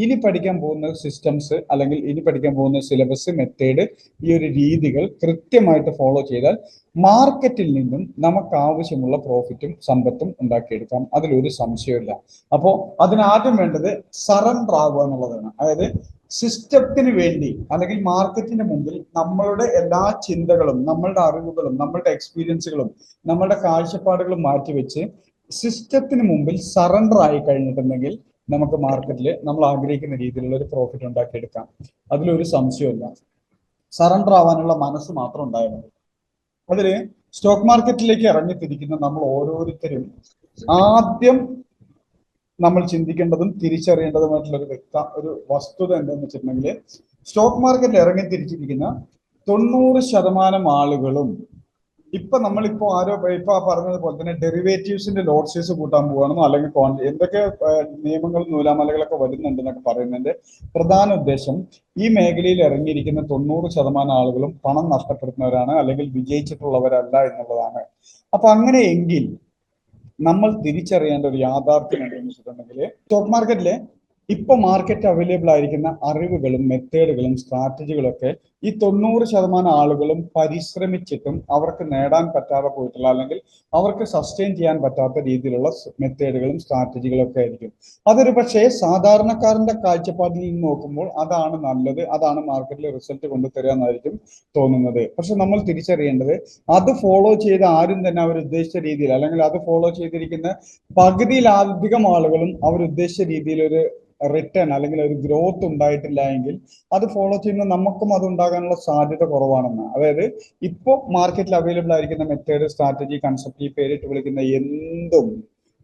ഇനി പഠിക്കാൻ പോകുന്ന സിസ്റ്റംസ് അല്ലെങ്കിൽ ഇനി പഠിക്കാൻ പോകുന്ന സിലബസ്, മെത്തേഡ്, ഈ ഒരു രീതികൾ കൃത്യമായിട്ട് ഫോളോ ചെയ്താൽ മാർക്കറ്റിൽ നിന്നും നമുക്ക് ആവശ്യമുള്ള പ്രോഫിറ്റും സമ്പത്തും ഉണ്ടാക്കിയെടുക്കാം. അതിലൊരു സംശയമില്ല. അപ്പോൾ അതിനാദ്യം വേണ്ടത് സറണ്ടർ ആവുക എന്നുള്ളതാണ്. അതായത് സിസ്റ്റത്തിന് വേണ്ടി അല്ലെങ്കിൽ മാർക്കറ്റിന് മുമ്പിൽ നമ്മളുടെ എല്ലാ ചിന്തകളും, നമ്മളുടെ അറിവുകളും, നമ്മളുടെ എക്സ്പീരിയൻസുകളും, നമ്മളുടെ കാഴ്ചപ്പാടുകളും മാറ്റിവെച്ച് സിസ്റ്റത്തിന് മുമ്പിൽ സറണ്ടർ ആയി കഴിഞ്ഞിട്ടുണ്ടെങ്കിൽ നമുക്ക് മാർക്കറ്റിൽ നമ്മൾ ആഗ്രഹിക്കുന്ന രീതിയിലുള്ള ഒരു പ്രോഫിറ്റ് ഉണ്ടാക്കിയെടുക്കാം. അതിലൊരു സംശയമില്ല. സറണ്ടർ ആവാനുള്ള മനസ്സ് മാത്രം ഉണ്ടായാൽ മതി. അതില് സ്റ്റോക്ക് മാർക്കറ്റിലേക്ക് ഇറങ്ങിത്തിരിക്കുന്ന നമ്മൾ ഓരോരുത്തരും ആദ്യം നമ്മൾ ചിന്തിക്കേണ്ടതും തിരിച്ചറിയേണ്ടതുമായിട്ടുള്ള ഒരു വസ്തുത എന്താണെന്ന് വെച്ചിട്ടുണ്ടെങ്കിൽ, സ്റ്റോക്ക് മാർക്കറ്റിൽ ഇറങ്ങിത്തിരിച്ചിരിക്കുന്ന 90% ആളുകളും നമ്മളിപ്പോ ഇപ്പൊ പറഞ്ഞതുപോലെ തന്നെ ഡെറിവേറ്റീവ്സിന്റെ ലോട്ട് സൈസ് കൂട്ടാൻ പോവാണെന്നോ അല്ലെങ്കിൽ എന്തൊക്കെ നിയമങ്ങളും നൂലാമലകളൊക്കെ വരുന്നുണ്ടെന്നൊക്കെ പറയുന്നതിന്റെ പ്രധാന ഉദ്ദേശം ഈ മേഖലയിൽ ഇറങ്ങിയിരിക്കുന്ന 90% ആളുകളും പണം നഷ്ടപ്പെടുത്തുന്നവരാണ് അല്ലെങ്കിൽ വിജയിച്ചിട്ടുള്ളവരല്ല എന്നുള്ളതാണ്. അപ്പൊ അങ്ങനെയെങ്കിൽ നമ്മൾ തിരിച്ചറിയേണ്ട ഒരു യാഥാർത്ഥ്യം എന്താണെന്ന് വെച്ചിട്ടുണ്ടെങ്കിൽ, സ്റ്റോക്ക് മാർക്കറ്റിലെ മാർക്കറ്റ് അവൈലബിൾ ആയിരിക്കുന്ന അറിവുകളും മെത്തേഡുകളും സ്ട്രാറ്റജികളും ഒക്കെ ഈ 90% ആളുകളും പരിശ്രമിച്ചിട്ടും അവർക്ക് നേടാൻ പറ്റാതെ പോയിട്ടുള്ള അല്ലെങ്കിൽ അവർക്ക് സസ്റ്റെയിൻ ചെയ്യാൻ പറ്റാത്ത രീതിയിലുള്ള മെത്തേഡുകളും സ്ട്രാറ്റജികളും ഒക്കെ ആയിരിക്കും. അതൊരു പക്ഷേ സാധാരണക്കാരന്റെ കാഴ്ചപ്പാടിൽ നിന്ന് നോക്കുമ്പോൾ അതാണ് നല്ലത്, അതാണ് മാർക്കറ്റിൽ റിസൾട്ട് കൊണ്ടുതരിക എന്നായിരിക്കും തോന്നുന്നത്. പക്ഷെ നമ്മൾ തിരിച്ചറിയേണ്ടത്, അത് ഫോളോ ചെയ്ത് ആരും തന്നെ അവർ ഉദ്ദേശിച്ച രീതിയിൽ അല്ലെങ്കിൽ അത് ഫോളോ ചെയ്തിരിക്കുന്ന പകുതിയിലധികം ആളുകളും അവർ ഉദ്ദേശിച്ച രീതിയിൽ ഒരു റിട്ടേൺ അല്ലെങ്കിൽ ഒരു ഗ്രോത്ത് ഉണ്ടായിട്ടില്ല എങ്കിൽ അത് ഫോളോ ചെയ്യുന്ന നമുക്കും അത് ഉണ്ടാകാനുള്ള സാധ്യത കുറവാണെന്ന്. അതായത് മാർക്കറ്റിൽ അവൈലബിൾ ആയിരിക്കുന്ന മെത്തേഡ്, സ്ട്രാറ്റജി, കൺസെപ്റ്റ്, ഈ പേരിട്ട് വിളിക്കുന്ന എന്തും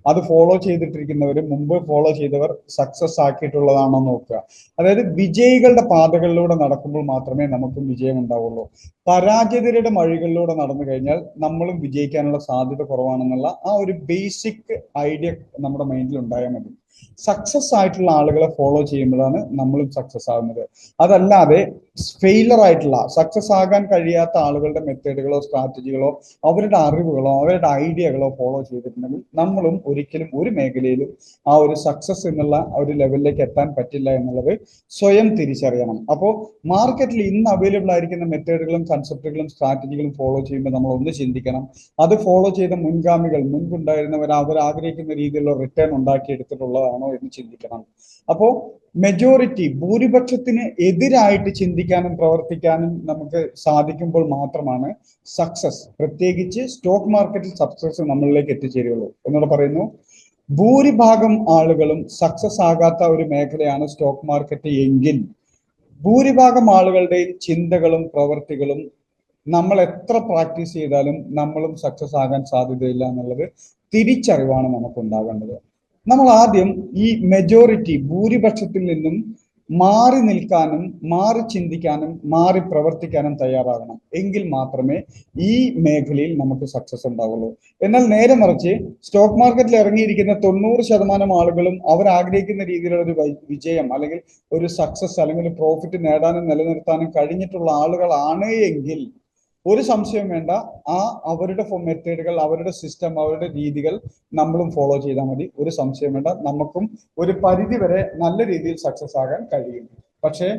അത് ഫോളോ ചെയ്തിട്ടിരിക്കുന്നവർ, മുമ്പ് ഫോളോ ചെയ്തവർ സക്സസ് ആക്കിയിട്ടുള്ളതാണോ നോക്കുക. അതായത് വിജയികളുടെ പാതകളിലൂടെ നടക്കുമ്പോൾ മാത്രമേ നമുക്കും വിജയം ഉണ്ടാവുള്ളൂ. പരാജിതരുടെ വഴികളിലൂടെ നടന്നു കഴിഞ്ഞാൽ നമ്മളും വിജയിക്കാനുള്ള സാധ്യത കുറവാണെന്നുള്ള ആ ഒരു ബേസിക് ഐഡിയ നമ്മുടെ മൈൻഡിൽ ഉണ്ടായാൽ മതി. സക്സസ് ആയിട്ടുള്ള ആളുകളെ ഫോളോ ചെയ്യുമ്പോഴാണ് നമ്മളും സക്സസ് ആകുന്നത്. അതല്ലാതെ ഫെയിലർ ആയിട്ടുള്ള, സക്സസ് ആകാൻ കഴിയാത്ത ആളുകളുടെ മെത്തേഡുകളോ സ്ട്രാറ്റജികളോ അവരുടെ അറിവുകളോ അവരുടെ ഐഡിയകളോ ഫോളോ ചെയ്തിട്ടുണ്ടെങ്കിൽ നമ്മളും ഒരിക്കലും ഒരു മേഖലയിലും ആ ഒരു സക്സസ് എന്നുള്ള ഒരു ലെവലിലേക്ക് എത്താൻ പറ്റില്ല എന്നുള്ളത് സ്വയം തിരിച്ചറിയണം. അപ്പോൾ മാർക്കറ്റിൽ ഇന്ന് അവൈലബിൾ ആയിരിക്കുന്ന മെത്തേഡുകളും കൺസെപ്റ്റുകളും സ്ട്രാറ്റജികളും ഫോളോ ചെയ്യുമ്പോൾ നമ്മൾ ഒന്ന് ചിന്തിക്കണം, അത് ഫോളോ ചെയ്ത മുൻഗാമികൾ, മുൻപുണ്ടായിരുന്നവർ അവർ ആഗ്രഹിക്കുന്ന രീതിയിലുള്ള റിട്ടേൺ ഉണ്ടാക്കിയെടുത്തിട്ടുള്ളതാണോ എന്ന് ചിന്തിക്കണം. അപ്പോ മെജോറിറ്റി, ഭൂരിപക്ഷത്തിന് എതിരായിട്ട് ചിന്തിക്കാനും പ്രവർത്തിക്കാനും നമുക്ക് സാധിക്കുമ്പോൾ മാത്രമാണ് സക്സസ്, പ്രത്യേകിച്ച് സ്റ്റോക്ക് മാർക്കറ്റിൽ സക്സസ് നമ്മളിലേക്ക് എത്തിച്ചേരുള്ളൂ. എന്നോട് പറയുന്നു, ഭൂരിഭാഗം ആളുകളും സക്സസ് ആകാത്ത ഒരു മേഖലയാണ് സ്റ്റോക്ക് മാർക്കറ്റ് എങ്കിൽ ഭൂരിഭാഗം ആളുകളുടെയും ചിന്തകളും പ്രവർത്തികളും നമ്മൾ എത്ര പ്രാക്ടീസ് ചെയ്താലും നമ്മളും സക്സസ് ആകാൻ സാധ്യതയില്ല എന്നുള്ളത് തിരിച്ചറിവാണ് നമുക്ക് ഉണ്ടാകേണ്ടത്. നമ്മൾ ആദ്യം ഈ മെജോറിറ്റി, ഭൂരിപക്ഷത്തിൽ നിന്നും മാറി നിൽക്കാനും മാറി ചിന്തിക്കാനും മാറി പ്രവർത്തിക്കാനും തയ്യാറാകണം. എങ്കിൽ മാത്രമേ ഈ മേഖലയിൽ നമുക്ക് സക്സസ് ഉണ്ടാവുള്ളൂ. എന്നാൽ നേരെ മറിച്ച് സ്റ്റോക്ക് മാർക്കറ്റിൽ ഇറങ്ങിയിരിക്കുന്ന 90% ആളുകളും അവർ ആഗ്രഹിക്കുന്ന രീതിയിലുള്ള ഒരു വിജയം അല്ലെങ്കിൽ ഒരു സക്സസ് അല്ലെങ്കിൽ ഒരു പ്രോഫിറ്റ് നേടാനും നിലനിർത്താനും കഴിഞ്ഞിട്ടുള്ള ആളുകളാണ് എങ്കിൽ ഒരു സംശയം വേണ്ട, അവരുടെ മെത്തേഡുകൾ, അവരുടെ സിസ്റ്റം, അവരുടെ രീതികൾ നമ്മളും ഫോളോ ചെയ്താൽ മതി. ഒരു സംശയം വേണ്ട, നമുക്കും ഒരു പരിധി വരെ നല്ല രീതിയിൽ സക്സസ് ആകാൻ കഴിയും. പക്ഷേ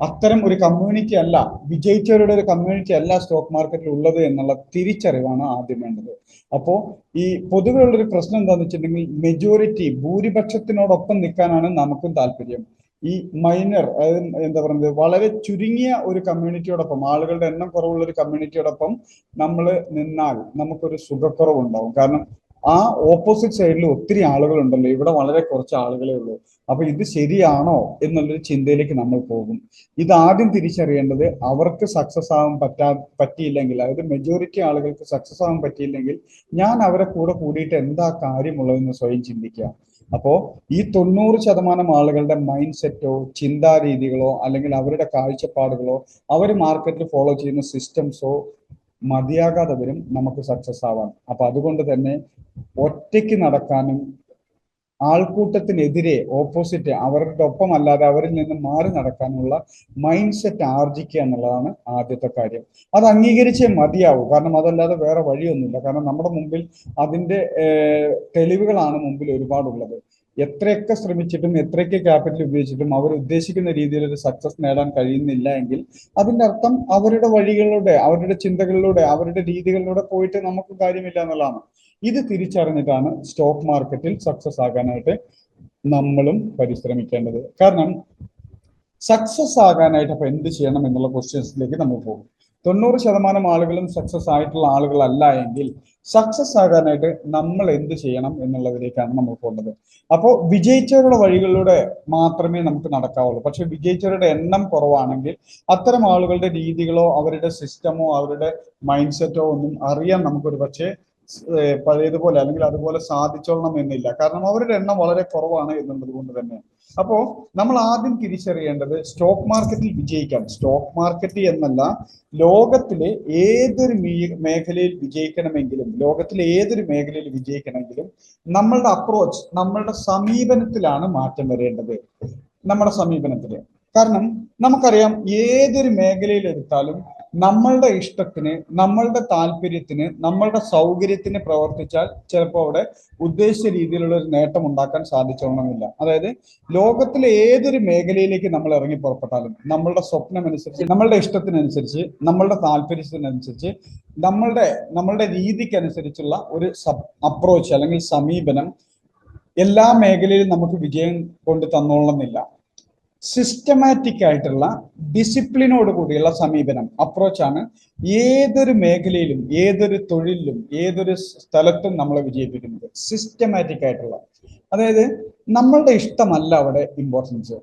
അത്തരം ഒരു കമ്മ്യൂണിറ്റി അല്ല, വിജയിച്ചവരുടെ ഒരു കമ്മ്യൂണിറ്റി അല്ല സ്റ്റോക്ക് മാർക്കറ്റിൽ ഉള്ളത് എന്നുള്ള തിരിച്ചറിവാണ് ആദ്യം വേണ്ടത്. അപ്പോ ഈ പൊതുവെ ഉള്ളൊരു പ്രശ്നം എന്താണെന്ന് വെച്ചിട്ടുണ്ടെങ്കിൽ, മെജോറിറ്റി, ഭൂരിപക്ഷത്തിനോടൊപ്പം നിൽക്കാനാണ് നമുക്കും താല്പര്യം. ഈ മൈനർ, എന്താ പറയുന്നത്, വളരെ ചുരുങ്ങിയ ഒരു കമ്മ്യൂണിറ്റിയോടൊപ്പം, ആളുകളുടെ എണ്ണം കുറവുള്ള ഒരു കമ്മ്യൂണിറ്റിയോടൊപ്പം നമ്മൾ നിന്നാൽ നമുക്കൊരു സുഖക്കുറവുണ്ടാവും. കാരണം ആ ഓപ്പോസിറ്റ് സൈഡിൽ ഒത്തിരി ആളുകളുണ്ടല്ലോ, ഇവിടെ വളരെ കുറച്ച് ആളുകളേ ഉള്ളൂ. അപ്പൊ ഇത് ശരിയാണോ എന്നുള്ളൊരു ചിന്തയിലേക്ക് നമ്മൾ പോകും. ഇത് ആദ്യം തിരിച്ചറിയേണ്ടത്, അവർക്ക് സക്സസ് ആവാൻ പറ്റിയില്ലെങ്കിൽ, അതായത് മെജോറിറ്റി ആളുകൾക്ക് സക്സസ് ആവാൻ പറ്റിയില്ലെങ്കിൽ ഞാൻ അവരെ കൂടെ കൂടിയിട്ട് എന്താ കാര്യമുള്ളതെന്ന് സ്വയം ചിന്തിക്കുക. അപ്പോ ഈ 90% ആളുകളുടെ മൈൻഡ് സെറ്റോ ചിന്താരീതികളോ അല്ലെങ്കിൽ അവരുടെ കാഴ്ചപ്പാടുകളോ അവർ മാർക്കറ്റിൽ ഫോളോ ചെയ്യുന്ന സിസ്റ്റംസോ മതിയാകാതെ വരും നമുക്ക് സക്സസ് ആവാൻ. അപ്പൊ അതുകൊണ്ട് തന്നെ ഒറ്റയ്ക്ക് നടക്കാനും ആൾക്കൂട്ടത്തിനെതിരെ, ഓപ്പോസിറ്റ്, അവരുടെ ഒപ്പം അല്ലാതെ അവരിൽ നിന്ന് മാറി നടക്കാനുള്ള മൈൻഡ് സെറ്റ് ആർജിക്കുക എന്നുള്ളതാണ് ആദ്യത്തെ കാര്യം. അത് അംഗീകരിച്ചേ മതിയാവും. കാരണം അതല്ലാതെ വേറെ വഴിയൊന്നുമില്ല. കാരണം നമ്മുടെ മുമ്പിൽ അതിന്റെ തെളിവുകളാണ് മുമ്പിൽ ഒരുപാടുള്ളത്. എത്രയൊക്കെ ശ്രമിച്ചിട്ടും എത്രയൊക്കെ ക്യാപിറ്റൽ ഉപയോഗിച്ചിട്ടും അവർ ഉദ്ദേശിക്കുന്ന രീതിയിൽ ഒരു സക്സസ് നേടാൻ കഴിയുന്നില്ല എങ്കിൽ അതിന്റെ അർത്ഥം അവരുടെ വഴികളിലൂടെ, അവരുടെ ചിന്തകളിലൂടെ, അവരുടെ രീതികളിലൂടെ പോയിട്ട് നമുക്ക് കാര്യമില്ല എന്നുള്ളതാണ്. ഇത് തിരിച്ചറിഞ്ഞിട്ടാണ് സ്റ്റോക്ക് മാർക്കറ്റിൽ സക്സസ് ആകാനായിട്ട് നമ്മളും പരിശ്രമിക്കേണ്ടത്. കാരണം സക്സസ് ആകാനായിട്ട് അപ്പൊ എന്ത് ചെയ്യണം എന്നുള്ള ക്വസ്റ്റ്യൻസിലേക്ക് നമ്മൾ പോകും. 90% ആളുകളും സക്സസ് ആയിട്ടുള്ള ആളുകളല്ല എങ്കിൽ സക്സസ് ആകാനായിട്ട് നമ്മൾ എന്ത് ചെയ്യണം എന്നുള്ളതിലേക്കാണ് നമ്മൾ പോകുന്നത്. അപ്പോൾ വിജയിച്ചവരുടെ വഴികളിലൂടെ മാത്രമേ നമുക്ക് നടക്കാവുള്ളൂ. പക്ഷെ വിജയിച്ചവരുടെ എണ്ണം കുറവാണെങ്കിൽ അത്തരം ആളുകളുടെ രീതികളോ അവരുടെ സിസ്റ്റമോ അവരുടെ മൈൻഡ് സെറ്റോ ഒന്നും അറിയാൻ നമുക്കൊരു പക്ഷേ പഴയതുപോലെ അല്ലെങ്കിൽ അതുപോലെ സാധിച്ചോളണം എന്നില്ല. കാരണം അവരുടെ എണ്ണം വളരെ കുറവാണ് എന്നുള്ളത് കൊണ്ട് തന്നെ. അപ്പോ നമ്മൾ ആദ്യം തിരിച്ചറിയേണ്ടത് സ്റ്റോക്ക് മാർക്കറ്റിൽ വിജയിക്കാം, സ്റ്റോക്ക് മാർക്കറ്റ് എന്നല്ല, ലോകത്തിലെ ഏതൊരു മേഖലയിൽ വിജയിക്കണമെങ്കിലും, ലോകത്തിലെ ഏതൊരു മേഖലയിൽ വിജയിക്കണമെങ്കിലും നമ്മളുടെ അപ്രോച്ച്, നമ്മളുടെ സമീപനത്തിലാണ് മാറ്റം വരേണ്ടത്. നമ്മുടെ സമീപനത്തില്. കാരണം നമുക്കറിയാം ഏതൊരു മേഖലയിൽ എടുത്താലും നമ്മളുടെ ഇഷ്ടത്തിന്, നമ്മളുടെ താല്പര്യത്തിന്, നമ്മളുടെ സൗകര്യത്തിന് പ്രവർത്തിച്ചാൽ ചിലപ്പോൾ അവിടെ ഉദ്ദേശിച്ച രീതിയിലുള്ള ഒരു നേട്ടം ഉണ്ടാക്കാൻ സാധിച്ചോളണമെന്നില്ല. അതായത് ലോകത്തിലെ ഏതൊരു മേഖലയിലേക്ക് നമ്മൾ ഇറങ്ങി പുറപ്പെട്ടാലും നമ്മളുടെ സ്വപ്നം അനുസരിച്ച്, നമ്മളുടെ ഇഷ്ടത്തിനനുസരിച്ച്, നമ്മളുടെ താല്പര്യത്തിനനുസരിച്ച്, നമ്മളുടെ രീതിക്കനുസരിച്ചുള്ള ഒരു അപ്രോച്ച് അല്ലെങ്കിൽ സമീപനം എല്ലാ മേഖലയിലും നമുക്ക് വിജയം കൊണ്ട് തന്നോളണമെന്നില്ല. സിസ്റ്റമാറ്റിക് ആയിട്ടുള്ള ഡിസിപ്ലിനോട് കൂടിയുള്ള സമീപനം, അപ്രോച്ചാണ് ഏതൊരു മേഖലയിലും, ഏതൊരു തൊഴിലിലും, ഏതൊരു സ്ഥലത്തും നമ്മളെ വിജയിപ്പിക്കുന്നത്. സിസ്റ്റമാറ്റിക് ആയിട്ടുള്ള, അതായത് നമ്മളുടെ ഇഷ്ടമല്ല അവിടെ ഇമ്പോർട്ടൻസ്.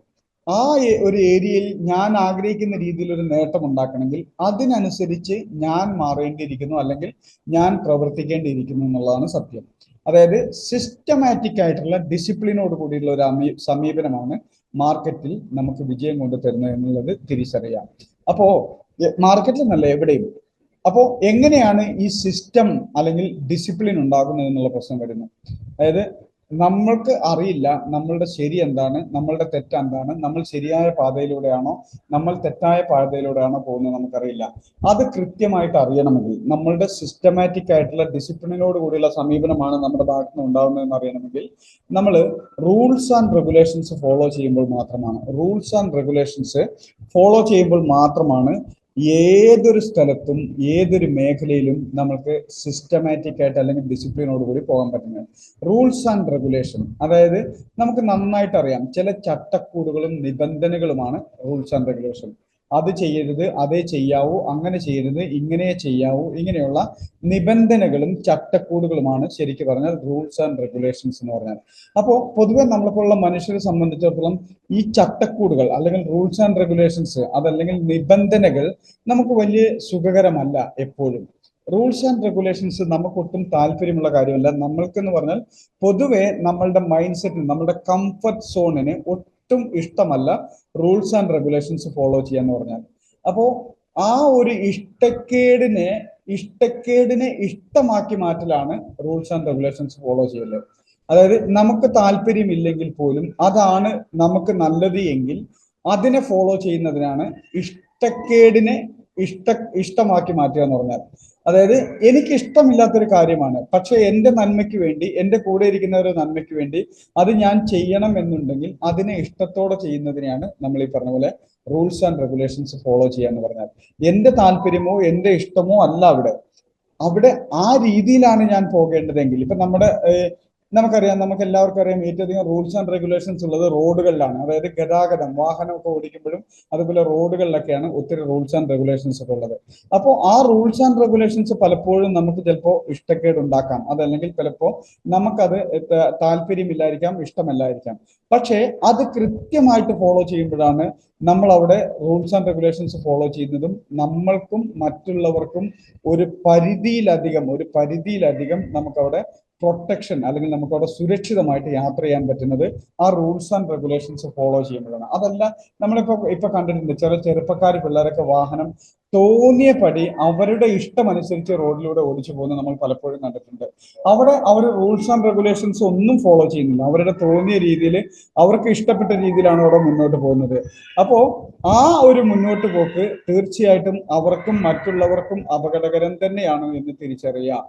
ആ ഒരു ഏരിയയിൽ ഞാൻ ആഗ്രഹിക്കുന്ന രീതിയിൽ ഒരു നേട്ടം ഉണ്ടാക്കണമെങ്കിൽ അതിനനുസരിച്ച് ഞാൻ മാറേണ്ടിയിരിക്കുന്നു, അല്ലെങ്കിൽ ഞാൻ പ്രവർത്തിക്കേണ്ടിയിരിക്കുന്നു എന്നുള്ളതാണ് സത്യം. അതായത് സിസ്റ്റമാറ്റിക് ആയിട്ടുള്ള ഡിസിപ്ലിനോട് കൂടിയുള്ള ഒരു സമീപനമാണ് മാർക്കറ്റിൽ നമുക്ക് വിജയം കൊണ്ട് തരുന്നത് എന്നുള്ളത് തിരിച്ചറിയാം. അപ്പോ മാർക്കറ്റിൽ നല്ല എവിടെയും. അപ്പോ എങ്ങനെയാണ് ഈ സിസ്റ്റം അല്ലെങ്കിൽ ഡിസിപ്ലിൻ ഉണ്ടാകുന്നത് എന്നുള്ള പ്രശ്നം വരുന്നത്. അതായത് നമ്മൾക്ക് അറിയില്ല നമ്മളുടെ ശരി എന്താണ്, നമ്മളുടെ തെറ്റ് എന്താണ്, നമ്മൾ ശരിയായ പാതയിലൂടെയാണോ നമ്മൾ തെറ്റായ പാതയിലൂടെയാണോ പോകുന്നത് നമുക്കറിയില്ല. അത് കൃത്യമായിട്ട് അറിയണമെങ്കിൽ, നമ്മളുടെ സിസ്റ്റമാറ്റിക് ആയിട്ടുള്ള ഡിസിപ്ലിനോട് കൂടിയുള്ള സമീപനമാണ് നമ്മുടെ ഭാഗത്ത് നിന്ന് ഉണ്ടാകുന്നതെന്ന് അറിയണമെങ്കിൽ നമ്മൾ റൂൾസ് ആൻഡ് റെഗുലേഷൻസ് ഫോളോ ചെയ്യുമ്പോൾ മാത്രമാണ്, ഏതൊരു സ്ഥലത്തും ഏതൊരു മേഖലയിലും നമുക്ക് സിസ്റ്റമാറ്റിക് ആയിട്ട് അല്ലെങ്കിൽ ഡിസിപ്ലിനോട് കൂടി പോകാൻ പറ്റുന്നത്. റൂൾസ് ആൻഡ് റെഗുലേഷൻ, അതായത് നമുക്ക് നന്നായിട്ട് അറിയാം ചില ചട്ടക്കൂടുകളും നിബന്ധനകളുമാണ് റൂൾസ് ആൻഡ് റെഗുലേഷൻ. അത് ചെയ്യരുത്, അതേ ചെയ്യാവൂ, അങ്ങനെ ചെയ്യരുത്, ഇങ്ങനെ ചെയ്യാവൂ, ഇങ്ങനെയുള്ള നിബന്ധനകളും ചട്ടക്കൂടുകളുമാണ് ശരിക്കും പറഞ്ഞാൽ റൂൾസ് ആൻഡ് റെഗുലേഷൻസ് എന്ന് പറഞ്ഞാൽ. അപ്പോൾ പൊതുവെ നമ്മളെപ്പോലുള്ള മനുഷ്യരെ സംബന്ധിച്ചിടത്തോളം ഈ ചട്ടക്കൂടുകൾ അല്ലെങ്കിൽ റൂൾസ് ആൻഡ് റെഗുലേഷൻസ്, അതല്ലെങ്കിൽ നിബന്ധനകൾ നമുക്ക് വലിയ സുഖകരമല്ല എപ്പോഴും. റൂൾസ് ആൻഡ് റെഗുലേഷൻസ് നമുക്കൊട്ടും താല്പര്യമുള്ള കാര്യമല്ല. നമ്മൾക്കെന്ന് പറഞ്ഞാൽ പൊതുവെ നമ്മളുടെ മൈൻഡ് സെറ്റിന്, നമ്മുടെ കംഫർട്ട് സോണിന് ഒട്ടും ഇഷ്ടമല്ല റൂൾസ് ആൻഡ് റെഗുലേഷൻസ് ഫോളോ ചെയ്യാന്ന് പറഞ്ഞാൽ. അപ്പോൾ ആ ഒരു ഇഷ്ടക്കേടിനെ ഇഷ്ടമാക്കി മാറ്റലാണ് റൂൾസ് ആൻഡ് റെഗുലേഷൻസ് ഫോളോ ചെയ്യല്. അതായത് നമുക്ക് താല്പര്യമില്ലെങ്കിൽ പോലും അതാണ് നമുക്ക് നല്ലത് എങ്കിൽ അതിനെ ഫോളോ ചെയ്യുന്നതിനാണ് ഇഷ്ടക്കേടിനെ ഇഷ്ടമാക്കി മാറ്റുക എന്ന് പറഞ്ഞാൽ. അതായത് എനിക്ക് ഇഷ്ടമില്ലാത്തൊരു കാര്യമാണ്, പക്ഷെ എൻ്റെ നന്മയ്ക്ക് വേണ്ടി, എൻ്റെ കൂടെ ഇരിക്കുന്നവരുടെ നന്മയ്ക്ക് വേണ്ടി അത് ഞാൻ ചെയ്യണം എന്നുണ്ടെങ്കിൽ അതിനെ ഇഷ്ടത്തോടെ ചെയ്യുന്നതിനെയാണ് നമ്മൾ ഈ പറഞ്ഞ പോലെ റൂൾസ് ആൻഡ് റെഗുലേഷൻസ് ഫോളോ ചെയ്യാന്ന് പറഞ്ഞാൽ. എൻ്റെ താല്പര്യമോ എൻ്റെ ഇഷ്ടമോ അല്ല അവിടെ ആ രീതിയിലാണ് ഞാൻ പോകേണ്ടതെങ്കിൽ. ഇപ്പൊ നമുക്കറിയാം, നമുക്ക് എല്ലാവർക്കും അറിയാം, ഏറ്റവും അധികം റൂൾസ് ആൻഡ് റെഗുലേഷൻസ് ഉള്ളത് റോഡുകളിലാണ്. അതായത് ഗതാഗതം, വാഹനമൊക്കെ ഓടിക്കുമ്പോഴും അതുപോലെ റോഡുകളിലൊക്കെയാണ് ഒത്തിരി റൂൾസ് ആൻഡ് റെഗുലേഷൻസ് ഒക്കെ ഉള്ളത്. അപ്പോൾ ആ റൂൾസ് ആൻഡ് റെഗുലേഷൻസ് പലപ്പോഴും നമുക്ക് ചിലപ്പോൾ ഇഷ്ടക്കേട് ഉണ്ടാക്കാം, അതല്ലെങ്കിൽ ചിലപ്പോൾ നമുക്കത് താല്പര്യമില്ലായിരിക്കാം, ഇഷ്ടമല്ലായിരിക്കാം. പക്ഷേ അത് കൃത്യമായിട്ട് ഫോളോ ചെയ്യുമ്പോഴാണ് നമ്മൾ അവിടെ റൂൾസ് ആൻഡ് റെഗുലേഷൻസ് ഫോളോ ചെയ്യുന്നതും നമ്മൾക്കും മറ്റുള്ളവർക്കും ഒരു പരിധിയിലധികം നമുക്കവിടെ പ്രൊട്ടക്ഷൻ, അല്ലെങ്കിൽ നമുക്ക് അവിടെ സുരക്ഷിതമായിട്ട് യാത്ര ചെയ്യാൻ പറ്റുന്നത് ആ റൂൾസ് ആൻഡ് റെഗുലേഷൻസ് ഫോളോ ചെയ്യുമ്പോഴാണ്. അതല്ല, നമ്മളിപ്പോ കണ്ടിട്ടുണ്ട് ചില ചെറുപ്പക്കാർ പിള്ളേരൊക്കെ വാഹനം തോന്നിയ പടി അവരുടെ ഇഷ്ടമനുസരിച്ച് റോഡിലൂടെ ഓടിച്ചു പോകുന്നത് നമ്മൾ പലപ്പോഴും കണ്ടിട്ടുണ്ട്. അവിടെ അവർ റൂൾസ് ആൻഡ് റെഗുലേഷൻസ് ഒന്നും ഫോളോ ചെയ്യുന്നില്ല, അവരുടെ തോന്നിയ രീതിയിൽ, അവർക്ക് ഇഷ്ടപ്പെട്ട രീതിയിലാണ് അവിടെ മുന്നോട്ട് പോകുന്നത്. അപ്പോ ആ ഒരു മുന്നോട്ട് പോക്ക് തീർച്ചയായിട്ടും അവർക്കും മറ്റുള്ളവർക്കും അപകടകരം തന്നെയാണ് എന്ന് തിരിച്ചറിയുക.